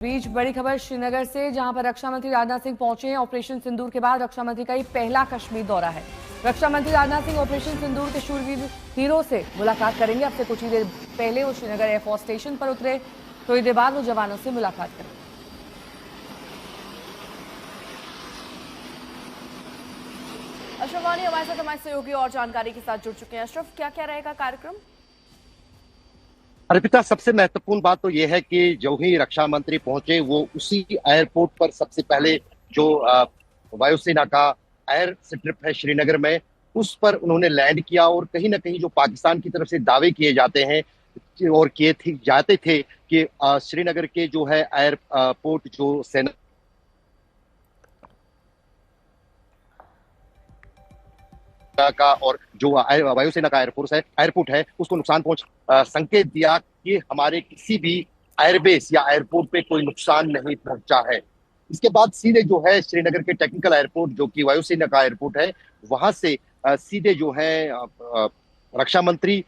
बीच बड़ी खबर श्रीनगर से, जहां पर रक्षा मंत्री राजनाथ सिंह पहुंचे हैं। ऑपरेशन सिंदूर के बाद रक्षा मंत्री का ये पहला कश्मीर दौरा है। रक्षा मंत्री राजनाथ सिंह ऑपरेशन सिंदूर के शूरवीर हीरो से मुलाकात करेंगे। अब से कुछ ही देर पहले वो श्रीनगर एयरफोर्स स्टेशन पर उतरे। थोड़ी देर बाद वो जवानों से मुलाकात करेंगे। अशरफ वानी हमारे साथ हमारे सहयोगी और जानकारी के साथ जुड़ चुके हैं। अशरफ, क्या क्या रहेगा कार्यक्रम? अर्पिता, सबसे महत्वपूर्ण बात तो यह है कि जो ही रक्षा मंत्री पहुंचे वो उसी एयरपोर्ट पर सबसे पहले जो वायुसेना का एयर स्ट्रिप है श्रीनगर में, उस पर उन्होंने लैंड किया। और कहीं ना कहीं जो पाकिस्तान की तरफ से दावे किए जाते हैं और किए जाते थे कि श्रीनगर के जो है एयरपोर्ट जो सेना का और जो वायुसेना का एयरपोर्ट है उसको नुकसान संकेत दिया कि हमारे किसी भी एयरबेस या एयरपोर्ट पे कोई नुकसान नहीं पहुंचा है। इसके बाद सीधे जो है श्रीनगर के टेक्निकल एयरपोर्ट जो कि वायुसेना का एयरपोर्ट है, वहां से सीधे जो है रक्षा मंत्री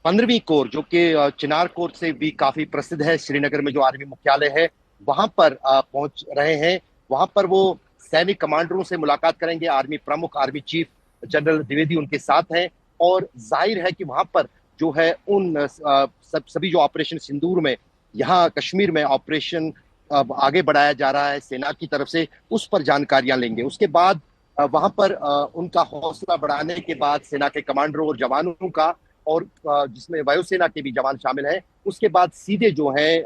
15वीं कोर जो कि चिनार कोर से भी काफी प्रसिद्ध है, श्रीनगर में जो आर्मी मुख्यालय है वहां पर पहुंच रहे हैं। वहां पर वो सैनिक कमांडरों से मुलाकात करेंगे। आर्मी प्रमुख, आर्मी चीफ जनरल द्विवेदी उनके साथ हैं। और जाहिर है कि वहां पर जो है उन सभी जो ऑपरेशन सिंदूर में यहाँ कश्मीर में ऑपरेशन आगे बढ़ाया जा रहा है सेना की तरफ से, उस पर जानकारियां लेंगे। उसके बाद वहां पर उनका हौसला बढ़ाने के बाद सेना के कमांडरों और जवानों का, और जिसमें वायुसेना के भी जवान शामिल हैं, उसके बाद सीधे जो है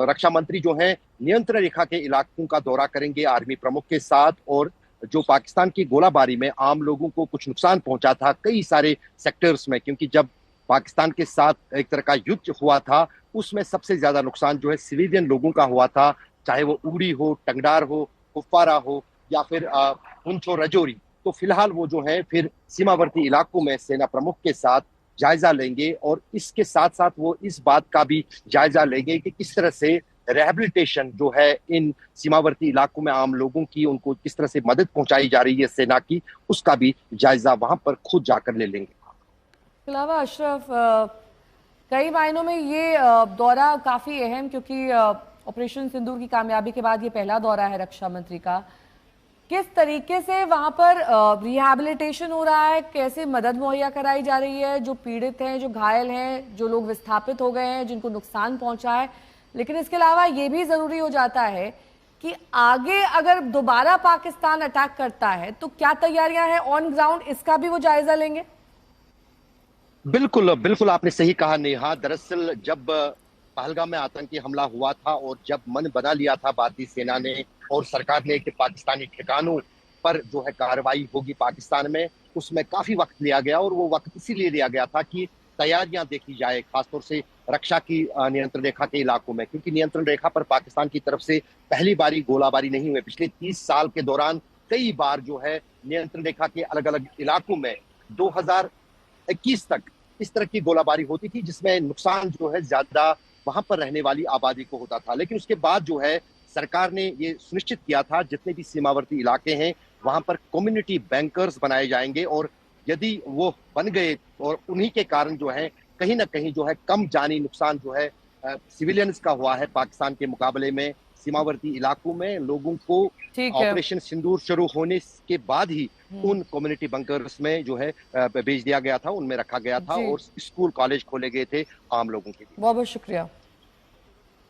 रक्षा मंत्री जो है नियंत्रण रेखा के इलाकों का दौरा करेंगे आर्मी प्रमुख के साथ। और जो पाकिस्तान की गोलाबारी में आम लोगों को कुछ नुकसान पहुंचा था कई सारे सेक्टर्स में, क्योंकि जब पाकिस्तान के साथ एक तरह का युद्ध हुआ था उसमें सबसे ज्यादा नुकसान जो है सिविलियन लोगों का हुआ था, चाहे वो उड़ी हो, टंगडार हो, कुपवारा हो या फिर पुंछ और रजौरी। तो फिलहाल वो जो है फिर सीमावर्ती इलाकों में सेना प्रमुख के साथ जायजा लेंगे। और इसके साथ साथ वो इस बात का भी जायजा लेंगे कि किस तरह से रिहैबिलिटेशन जो है इन सीमावर्ती इलाकों में आम लोगों की, उनको किस तरह से मदद पहुंचाई जा रही है सेना की, उसका भी जायजा वहां पर खुद जाकर ले लेंगे। इसके अलावा अशरफ, कई मायनों में ये दौरा काफी अहम, क्योंकि ऑपरेशन सिंदूर की कामयाबी के बाद ये पहला दौरा है रक्षा मंत्री का। किस तरीके से वहां पर रिहैबिलिटेशन हो रहा है, कैसे मदद मुहैया कराई जा रही है, जो पीड़ित हैं, जो घायल हैं, जो लोग विस्थापित हो गए हैं, जिनको नुकसान पहुंचा है। लेकिन इसके अलावा ये भी जरूरी हो जाता है कि आगे अगर दोबारा पाकिस्तान अटैक करता है तो क्या तैयारियां हैं ऑन ग्राउंड, इसका भी वो जायजा लेंगे। बिल्कुल बिल्कुल, आपने सही कहा नेहा। दरअसल जब पहलगाम में आतंकी हमला हुआ था और जब मन बना लिया था भारतीय सेना ने और सरकार ने कि पाकिस्तानी ठिकानों पर जो है कार्रवाई होगी पाकिस्तान में, उसमें काफी वक्त लिया गया। और वो वक्त इसीलिए लिया गया था कि तैयारियां देखी जाए, खासतौर से रक्षा की नियंत्रण रेखा के इलाकों में, क्योंकि नियंत्रण रेखा पर पाकिस्तान की तरफ से पहली बारी गोलाबारी नहीं हुई। पिछले 30 साल के दौरान कई बार जो है नियंत्रण रेखा के अलग अलग इलाकों में 2021 तक इस तरह की गोलाबारी होती थी, जिसमें नुकसान जो है ज्यादा वहां पर रहने वाली आबादी को होता था। लेकिन उसके बाद जो है सरकार ने ये सुनिश्चित किया था जितने भी सीमावर्ती इलाके हैं वहां पर कम्युनिटी बैंकर्स बनाए जाएंगे। और यदि वो बन गए और उन्हीं के कारण जो है कहीं ना कहीं जो है कम जानी नुकसान जो है सिविलियंस का हुआ है पाकिस्तान के मुकाबले में। सीमावर्ती इलाकों में लोगों को ऑपरेशन सिंदूर शुरू होने के बाद ही उन कम्युनिटी बंकर्स में जो है भेज दिया गया था, उनमें रखा गया था और स्कूल कॉलेज खोले गए थे आम लोगों के लिए। बहुत बहुत शुक्रिया।